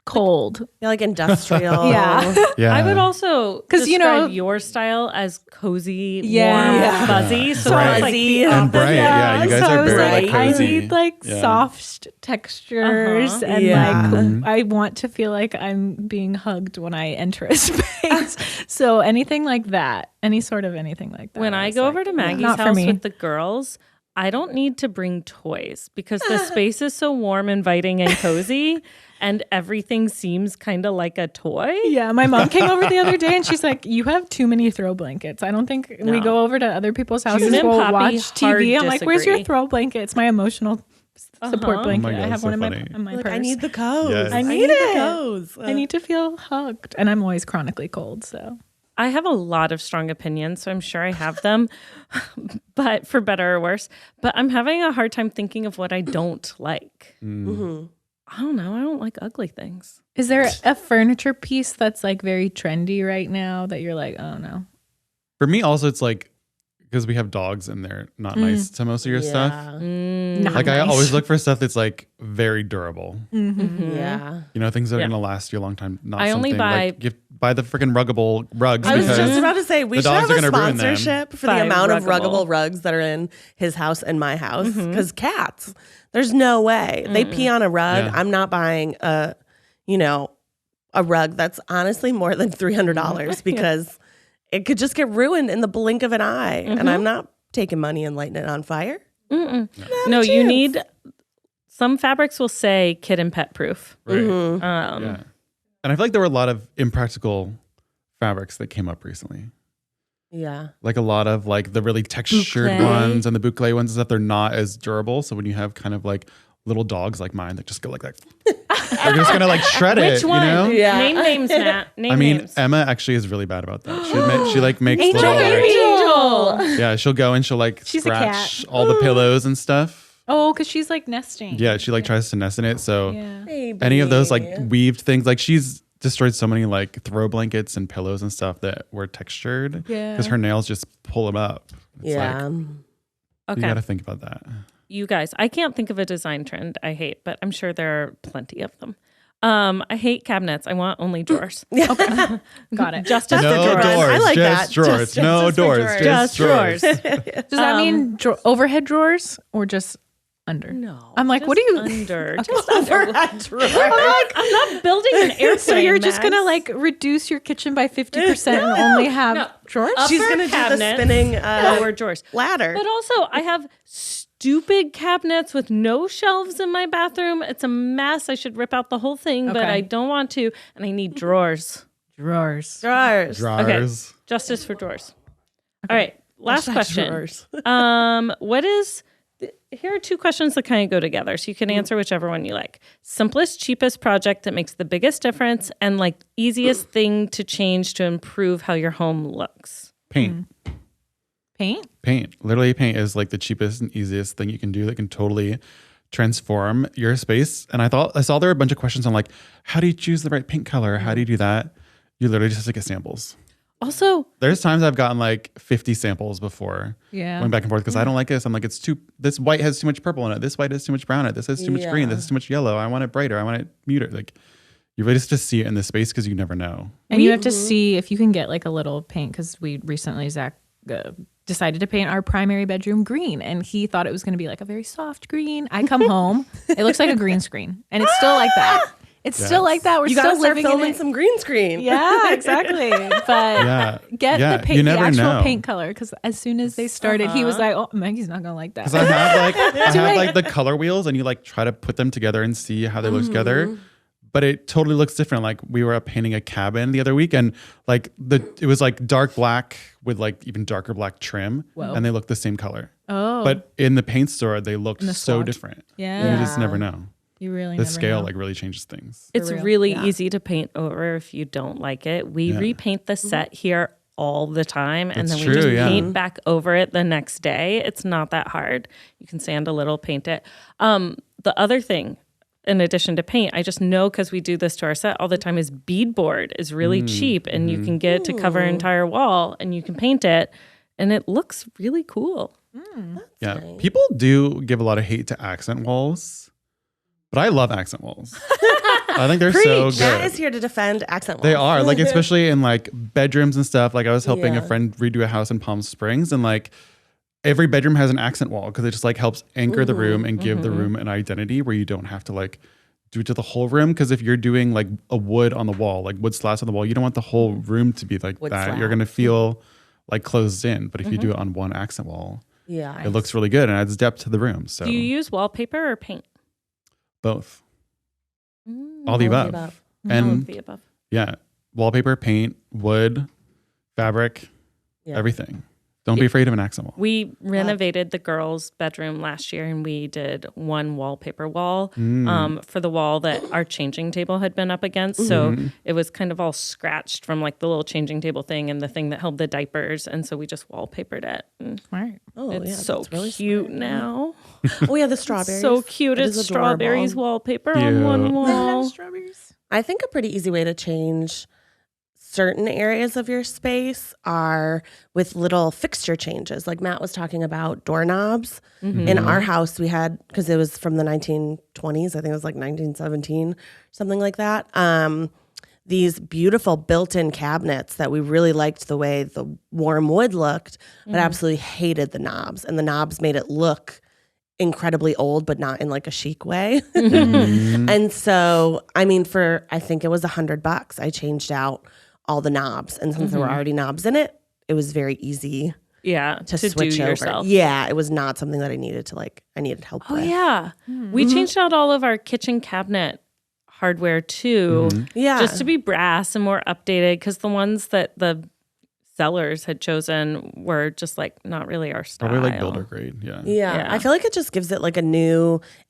cold. Yeah, like industrial. Yeah. Yeah. I would also 'Cause, describe you know- your style as cozy, Yeah. warm, Yeah. fuzzy. So Bright. it's like the And bright. Yeah, you guys so I are was very like, like cozy. I need like Yeah. soft textures and Yeah. like I want to feel like I'm being hugged when I enter a space. So anything like that, any sort of anything like that. when I was go like, over to Maggie's not for house me. with the girls, I don't need to bring toys because the space is so warm, inviting, and cozy, and everything seems kind of like a toy. Yeah, my mom came over the other day and she's like, "You have too many throw blankets." I don't think we No. go over to other people's houses. June and We'll Poppy watch hard TV. I'm like, "Where's your disagree. throw blanket?" It's my emotional support blanket. Oh my God, I have so one in funny. my Like, purse. I need the codes. Yes. I need it. the codes. I need to feel hugged, and I'm always chronically cold. So I have a lot of strong opinions, so I'm sure I have them, but for better or worse. But I'm having a hard time thinking of what I don't like. I don't know. I don't like ugly things. is there a furniture piece that's like very trendy right now that you're like, oh no? For me, also, it's like, because we have dogs and they're not nice to most of your stuff. Not Like, I nice. always look for stuff that's like very durable. Yeah. You know, things that are Yeah. going to last you a long time. Not I only something buy- like, you buy the freaking ruggable rugs I was because just about to say we the should dogs have are a gonna ruin them. sponsorship for By the amount of ruggable. ruggable rugs that are in his house and my house. Because cats, there's no way they pee on a rug. Yeah. I'm not buying a rug that's honestly more than $300 because it could just get ruined in the blink of an eye. And I'm not taking money and lighting it on fire. No, chance. you need. Some fabrics will say kid and pet proof. Right. Um, Yeah. And I feel like there were a lot of impractical fabrics that came up recently. Yeah. Like a lot of like the really textured Boucle. ones and the boucle ones and stuff, they're not as durable. So when you have kind of like little dogs like mine that just go like that, they're just gonna like shred it. Which one? You know? Yeah. Name names, Matt. Name I mean, names. Emma actually is really bad about that. She like makes Angel, little like, Angel. Oh. Yeah, she'll go and she'll like She's a scratch cat. all the pillows and stuff. Oh, because she's like nesting. Yeah, she like tries to nest in it. So Yeah. Baby. any of those like weaved things, like she's destroyed so many like throw blankets and pillows and stuff that were textured. Yeah. Because her nails just pull them up. It's Yeah. like, Okay. you got to think about that. You guys, I can't think of a design trend I hate, but I'm sure there are plenty of them. I hate cabinets. I want only drawers. Got it. Just No for drawers. doors, I like just that. drawers. Just No for doors, drawers. just drawers. Does that mean overhead drawers or just under? No. I'm like, just what do you? under? Okay. Just under. I'm not building an airplane. So you're just Max. gonna like reduce your kitchen by 50% and only have drawers? She's Upper gonna do the cabinet, spinning lower drawers. ladder. But also, I have stupid cabinets with no shelves in my bathroom. It's a mess. I should rip out the whole thing, but Okay. I don't want to. And I need drawers. Drawers. Drawers. Drawers. Justice for drawers. All right. Last question. Drawers. What is? Here are two questions that kind of go together, so you can answer whichever one you like. Simplest, cheapest project that makes the biggest difference, and like easiest thing to change to improve how your home looks. Paint. Paint? Paint. Literally, paint is like the cheapest and easiest thing you can do that can totally transform your space. And I saw there were a bunch of questions on like, how do you choose the right paint color? How do you do that? You literally just have to get samples. Also, There's times I've gotten like 50 samples before. Yeah. Going back and forth because I don't like this. I'm like, this white has too much purple in it. This white has too much brown in it. This has too much green. This has too much yellow. I want it brighter. I want it muted. Like, you really just see it in the space because you never know. And you have to see if you can get like a little paint because we recently, Zach decided to paint our primary bedroom green and he thought it was going to be like a very soft green. I come home, it looks like a green screen and it's still like that. It's still like that. We're You still gotta start living in filming it. some green screen. Yeah, exactly. But get the paint, you the never actual know. paint color. Because as soon as they started, he was like, "Oh, Maggie's not gonna like that." Because I have like the color wheels and you like try to put them together and see how they look together. But it totally looks different. Like we were painting a cabin the other week and like it was like dark black with like even darker black trim and they look the same color. Oh, But in the paint store, they looked so swatch. different. Yeah. You just never know. you really The never scale know. like really changes things. it's real. really easy to paint over if you don't like it. We repaint the set here all the time, and That's then we true, just yeah. paint back over it the next day. It's not that hard. You can sand a little, paint it. The other thing, in addition to paint, I just know because we do this to our set all the time, is beadboard is really cheap, and you can get it to cover an entire wall, and you can paint it, and it looks really cool. Yeah. People do give a lot of hate to accent walls, but I love accent walls. I think they're so good. Matt is here to defend accent walls. They are like, especially in like bedrooms and stuff. Like I was helping a Yeah. friend redo a house in Palm Springs and like every bedroom has an accent wall because it just like helps anchor the room and give the room an identity where you don't have to like do it to the whole room. Because if you're doing like a wood on the wall, like wood slats on the wall, you don't want the whole room to be like Wood that. slat. You're going to feel like closed in. But if you do it on one accent wall, Yeah. it looks really good and adds depth to the room. So Do you use wallpaper or paint? both. All the above. All And of the above. yeah, wallpaper, paint, wood, fabric, everything. Don't be afraid of an accent wall. We renovated the girls' bedroom last year, and we did one wallpaper wall for the wall that our changing table had been up against. So it was kind of all scratched from like the little changing table thing and the thing that held the diapers. And so we just wallpapered it. And Smart. Oh, it's yeah, so that's really cute now. Oh, yeah, the strawberries. So cute. It It's is strawberries adorable. wallpaper on one Cute. wall. Strawberries. I think a pretty easy way to change certain areas of your space are with little fixture changes. Like Matt was talking about doorknobs. In our house, we had, because it was from the 1920s, I think it was like 1917, something like that. These beautiful built-in cabinets that we really liked the way the warm wood looked, but absolutely hated the knobs. And the knobs made it look incredibly old, but not in like a chic way. And so, I mean, I think it was $100. I changed out all the knobs. And since there were already knobs in it, it was very easy Yeah, to do switch over. yourself. Yeah, it was not something that I needed help Oh, with. yeah. We changed out all of our kitchen cabinet hardware too, Yeah. just to be brass and more updated, because the ones that the sellers had chosen were just like not really our style. Probably like builder grade. Yeah. Yeah, I feel like it just gives it like it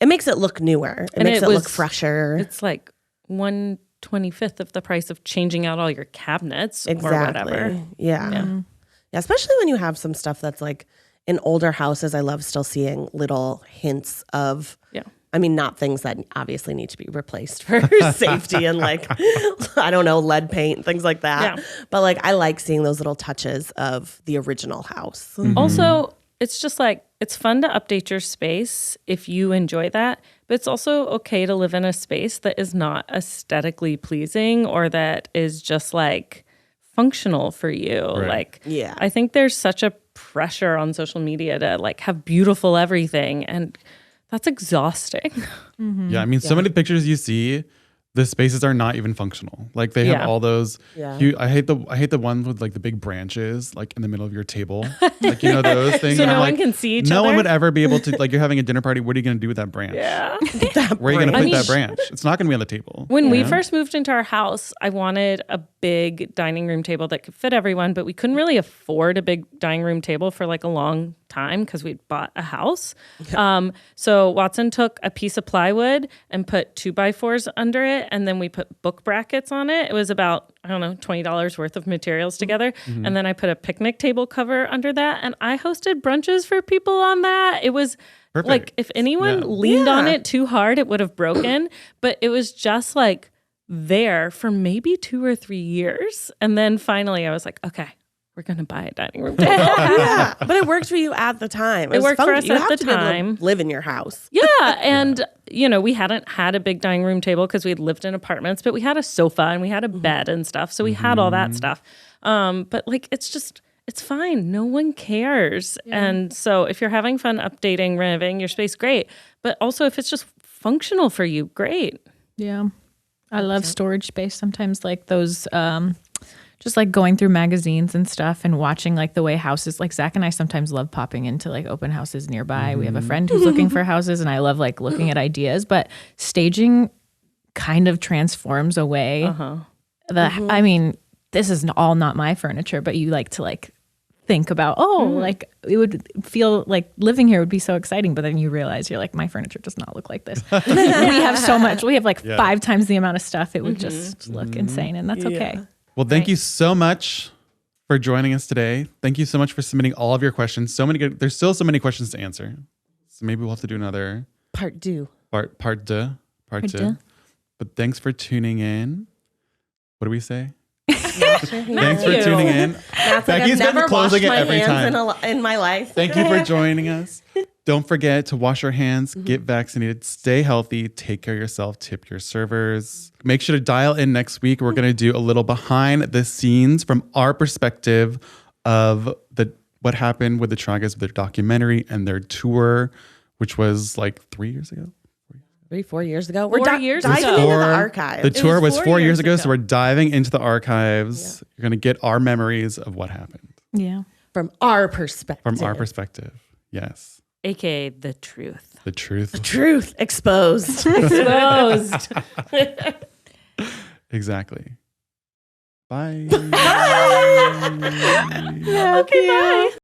makes it look newer. It makes it look fresher. It's like 1/25th of the price of changing out all your cabinets or Exactly. whatever. Yeah. Yeah, especially when you have some stuff that's like in older houses. I love still seeing little hints of, I mean, not things that obviously need to be replaced for safety and like, I don't know, lead paint, things like that. Yeah. But like, I like seeing those little touches of the original house. Mm-hmm. Also, it's just like, it's fun to update your space if you enjoy that, but it's also okay to live in a space that is not aesthetically pleasing or that is just like functional for you. Right. Like, I think there's such a pressure on social media to like have beautiful everything, and that's exhausting. Mm-hmm. Yeah, I mean, so many pictures you see, the spaces are not even functional. Like they have all those. Yeah. I hate the ones with like the big branches, like in the middle of your table. Like you know those things. So no one can see each other. No one would ever be able to. Like you're having a dinner party. What are you going to do with that branch? Yeah. Where are you going to put that branch? It's not going to be on the table. When we first moved into our house, I wanted a big dining room table that could fit everyone, but we couldn't really afford a big dining room table for like a long time because we'd bought a house. So Watson took a piece of plywood and put 2x4s under it, and then we put book brackets on it. It was about, I don't know, $20 worth of materials together. Mm-hmm. And then I put a picnic table cover under that, and I hosted brunches for people on that. It was perfect. Like if anyone leaned on it too hard, it would have broken, but it was just like there for maybe 2 or 3 years. And then finally I was like, okay, we're going to buy a dining room table. Yeah, but it worked for you at the time. It worked for us you at have the to be able time. to live in your house. Yeah, and you know, we hadn't had a big dining room table because we had lived in apartments, but we had a sofa and we had a bed and stuff. So we had all that stuff. But like, it's fine. No one cares. Yeah. And so if you're having fun updating, renovating your space, great. But also if it's just functional for you, great. Yeah. I love storage space. Sometimes like those, just like going through magazines and stuff and watching like the way houses, like Zach and I sometimes love popping into like open houses nearby. We have a friend who's looking for houses, and I love like looking at ideas, but staging kind of transforms away I mean, this is all not my furniture, but you like to like think about, like it would feel like living here would be so exciting, but then you realize you're like, my furniture does not look like this. We have so much. We have like 5 times the amount of stuff. It would just look insane, and that's okay. Well, thank you so much for joining us today. Thank you so much for submitting all of your questions. So many good. There's still so many questions to answer. So maybe we'll have to do another part two. Part two. But thanks for tuning in. What do we say? Thanks for tuning in. Becky's like, been closing it every time in my life. Thank you for joining us. Don't forget to wash your hands, get vaccinated, stay healthy, take care of yourself, tip your servers. Make sure to dial in next week. We're going to do a little behind the scenes from our perspective of what happened with the Tragas, their documentary and their tour, which was like 3 years ago. 4 years ago. We're diving into the archives. The tour was 4 years ago, so we're diving into the archives. You're going to get our memories of what happened. Yeah. From our perspective. Yes. AKA the truth. The truth. The truth exposed. Exactly. Bye. Bye. Okay, bye.